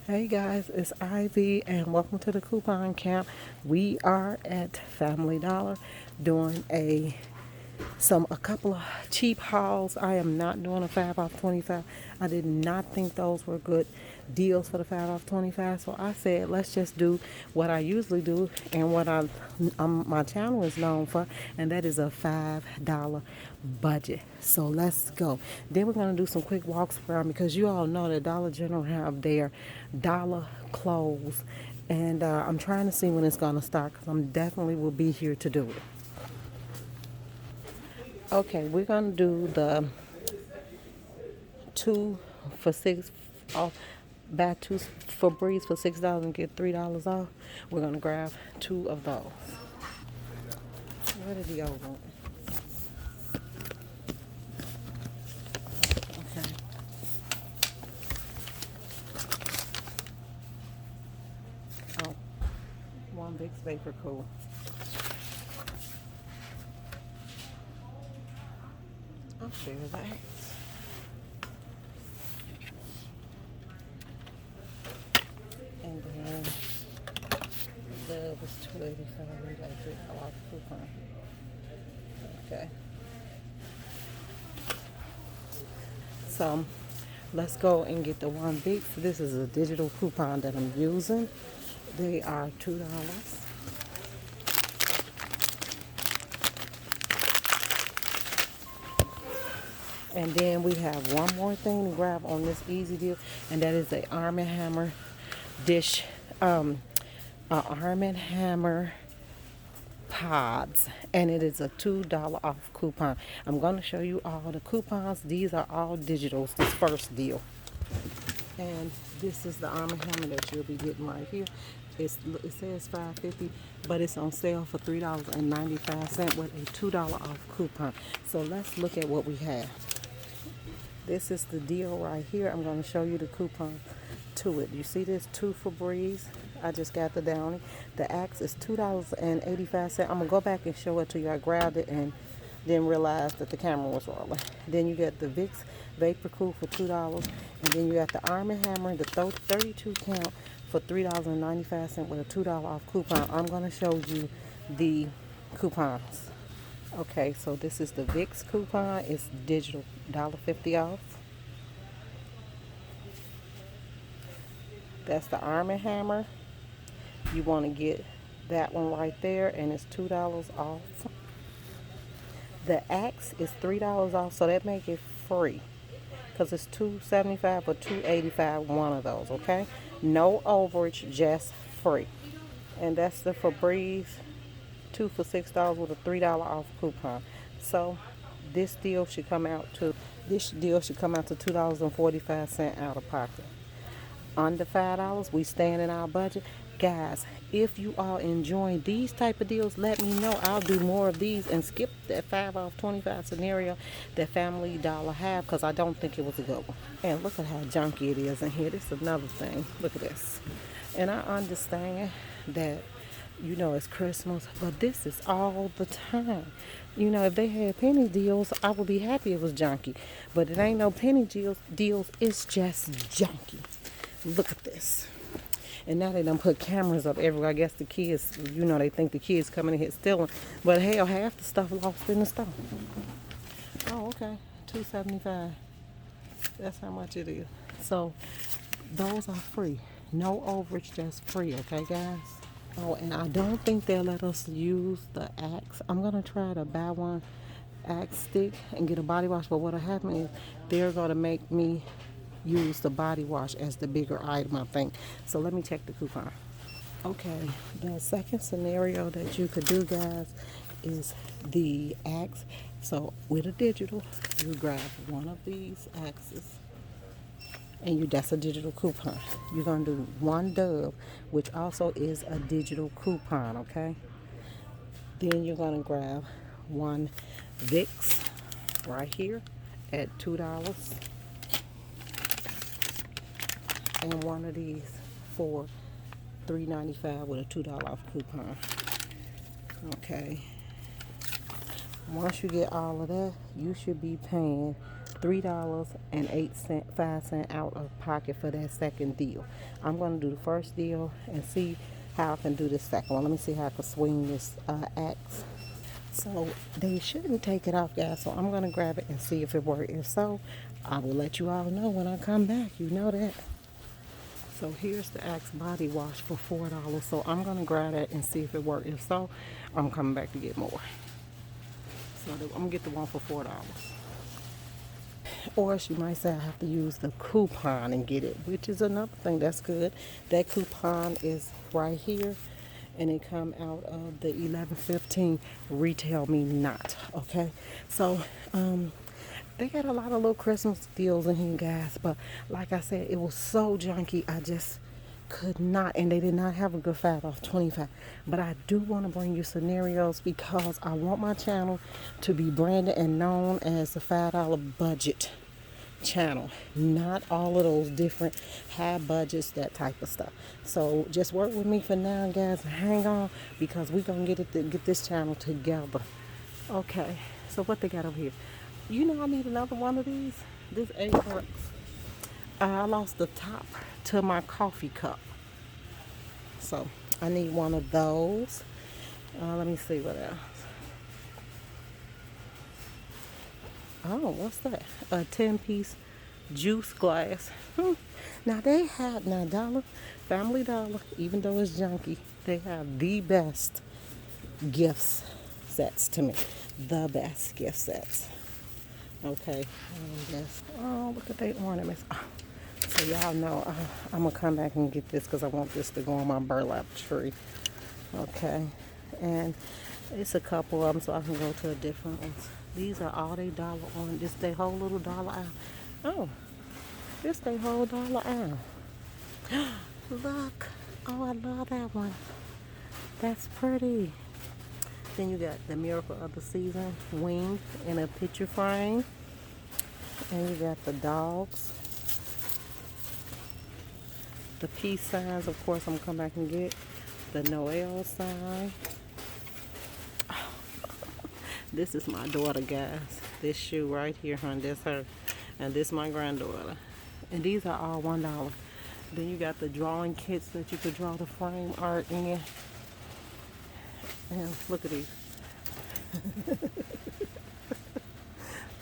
Hey guys, it's Ivy and welcome to the coupon camp. We are at Family Dollar doing a couple of cheap hauls. I am not doing a 5 off 25. I did not think those were good deals for the 5 off 25. So I said, let's just do what I usually do and what my channel is known for, and that is a $5 budget. So let's go. Then we're going to do some quick walks around because you all know that Dollar General have their dollar clothes. And I'm trying to see when it's going to start because I'm definitely will be here to do it. Okay, we're gonna do the 2 for 6 off. Buy two Febreze for $6 and get $3 off. We're gonna grab two of those. Where did the old one? Okay. Oh, one big vapor cool. I'll share that. And then the was $2.85. We got to get a lot of coupon. Okay. So let's go and get the one big. This is a digital coupon that I'm using. They are $2. And then we have one more thing to grab on this easy deal, and that is a Arm& Hammer dish, Arm& Hammer pods, and it is a $2 off coupon. I'm going to show you all the coupons. These are all digitals, this first deal. And this is the Arm& Hammer that you'll be getting right here. It says $5.50, but it's on sale for $3.95 with a $2 off coupon. So let's look at what we have. This is the deal right here. I'm going to show you the coupon to it. You see this 2 Febreze? I just got the Downy. The Axe is $2.85. I'm going to go back and show it to you. I grabbed it and then realized that the camera was rolling. Then you get the Vicks Vapor Cool for $2. And then you got the Arm & Hammer, the 32 count for $3.95 with a $2 off coupon. I'm going to show you the coupons. Okay, so this is the Vicks coupon. It's digital, $1.50 off. That's the Arm & Hammer. You want to get that one right there, and it's $2 off. The Axe is $3 off, so that make it free because it's $2.75 or $2.85, one of those. Okay, no overage, just free. And that's the Febreze 2 for $6 with a $3 off coupon. So this deal should come out to $2.45 out of pocket. Under $5, we stand in our budget. Guys, if you are enjoying these type of deals, let me know. I'll do more of these and skip that 5 off 25 scenario that Family Dollar have, because I don't think it was a good one. And look at how junky it is in here. This is another thing. Look at this. And I understand that, you know, it's Christmas, but this is all the time. You know, if they had penny deals, I would be happy it was junky. But it ain't no penny deals. It's just junky. Look at this. And now they done put cameras up everywhere. I guess the kids, you know, they think the kids coming in here stealing. But hell, half the stuff lost in the store. Oh, okay. $2.75. That's how much it is. So those are free. No overage, just free, okay, guys? Oh, and I don't think they'll let us use the Axe. I'm going to try to buy one Axe stick and get a body wash. But what'll happen is they're going to make me use the body wash as the bigger item, I think. So let me check the coupon. Okay, the second scenario that you could do, guys, is the Axe. So with a digital, you grab one of these Axes, and that's a digital coupon. You're gonna do one Dove, which also is a digital coupon, okay? Then you're gonna grab one Vicks right here at $2. And one of these for $3.95 with a $2 off coupon. Okay. Once you get all of that, you should be paying $3.05 out of pocket for that second deal. I'm going to do the first deal and see how I can do this second one. Let me see how I can swing this axe. So they shouldn't take it off, guys. So I'm going to grab it and see if it works. If so, I will let you all know when I come back. You know that. So here's the Axe body wash for $4. So I'm going to grab that and see if it works. If so, I'm coming back to get more. So I'm going to get the one for $4. Or she might say I have to use the coupon and get it, which is another thing that's good. That coupon is right here, and it come out of the 11.15 retail me not. Okay, so they got a lot of little Christmas deals in here, guys, but like I said, it was so junky, I just could not, and they did not have a good fat off 25. But I do want to bring you scenarios because I want my channel to be branded and known as the $5 budget channel, not all of those different high budgets, that type of stuff. So just work with me for now, guys. Hang on, because we're gonna get this channel together. Okay, so what they got over here? You know, I need another one of these. This $8. I lost the top to my coffee cup, so I need one of those. Let me see what else. Oh, what's that? A 10-piece juice glass. Now they have, Family Dollar, even though it's junky, they have the best gift sets to me. The best gift sets. Okay. Oh, look at they ornaments. Oh. So y'all know I'm going to come back and get this because I want this to go on my burlap tree. Okay. And it's a couple of them, so I can go to a different ones. These are all they dollar on. This they whole little dollar aisle. Oh, this they whole dollar aisle. Look. Oh, I love that one. That's pretty. Then you got the Miracle of the Season wing in a picture frame. And you got the dogs. The peace signs, of course, I'm going to come back and get. The Noel sign. This is my daughter, guys. This shoe right here, honey, that's her. And this my granddaughter. And these are all $1. Then you got the drawing kits that you could draw the frame art in. And look at these.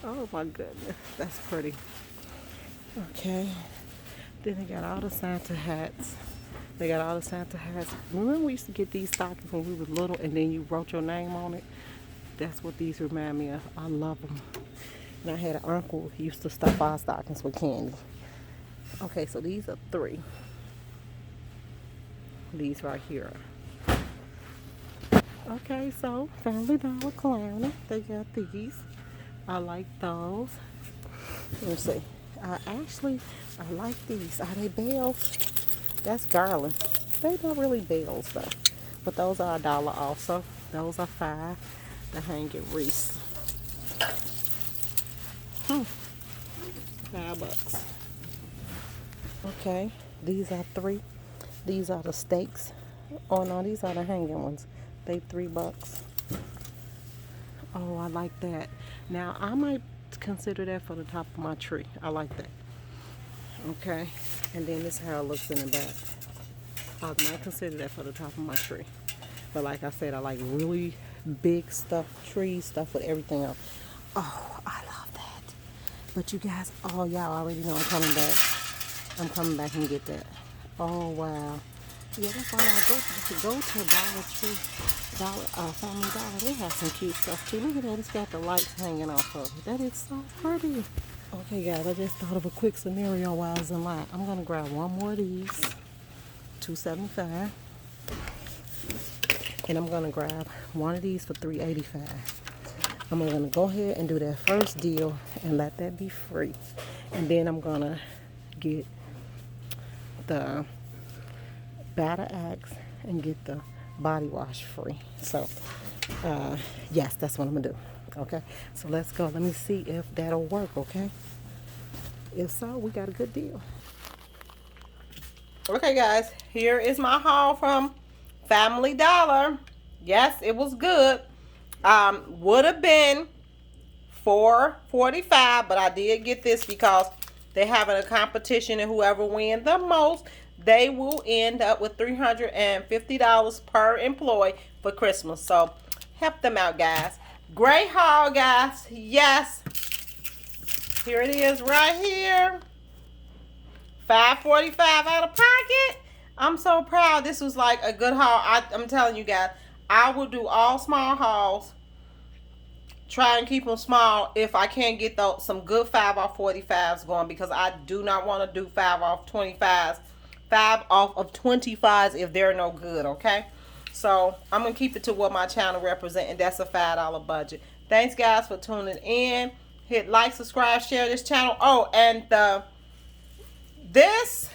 Oh my goodness, that's pretty. Okay. Then they got all the Santa hats. They got all the Santa hats. Remember we used to get these stockings when we were little and then you wrote your name on it? That's what these remind me of. I love them. And I had an uncle who used to stuff our stockings with candy. Okay, so these are 3. These right here. Okay, so Family Dollar Clowning. They got these. I like those. Let me see. I like these. Are they bells? That's garland. They're not really bells though. But those are $1 also. Those are $5. The hanging wreaths. $5. Okay, these are 3. These are the stakes. Oh no, these are the hanging ones. They $3. Oh, I like that. Now I might consider that for the top of my tree. I like that. Okay, and then this is how it looks in the back. I might consider that for the top of my tree. But like I said, I like really big stuff, tree stuff with everything else. Oh, I love that. But you guys, oh, y'all already know I'm coming back. I'm coming back and get that. Oh, wow. Yeah, that's why I go to Dollar Tree, Family Dollar. They have some cute stuff too. Look at that. It's got the lights hanging off of it. That is so pretty. Okay, guys, I just thought of a quick scenario while I was in line. I'm going to grab one more of these. $2.75. And I'm going to grab one of these for $3.85. I'm going to go ahead and do that first deal and let that be free. And then I'm going to get the batter axe and get the body wash free. So, yes, that's what I'm going to do. Okay, so let's go. Let me see if that'll work, okay? If so, we got a good deal. Okay, guys, here is my haul from Family Dollar. Yes, it was good. Would have been $4.45, but I did get this because they're having a competition, and whoever wins the most, they will end up with $350 per employee for Christmas. So help them out, guys. Great haul, guys. Yes. Here it is right here. $5.45 out of pocket. I'm so proud. This was like a good haul. I'm telling you guys, I will do all small hauls. Try and keep them small if I can't get some good 5 off 45s going, because I do not want to do 5 off 25s. 5 off of 25s if they're no good, okay? So I'm going to keep it to what my channel represents, and that's a $5 budget. Thanks, guys, for tuning in. Hit like, subscribe, share this channel. Oh, and this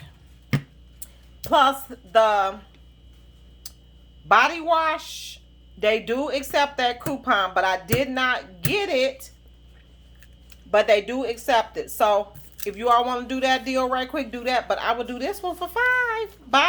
plus the body wash, they do accept that coupon, but I did not get it. But they do accept it. So if you all want to do that deal right quick, do that. But I will do this one for $5. Bye.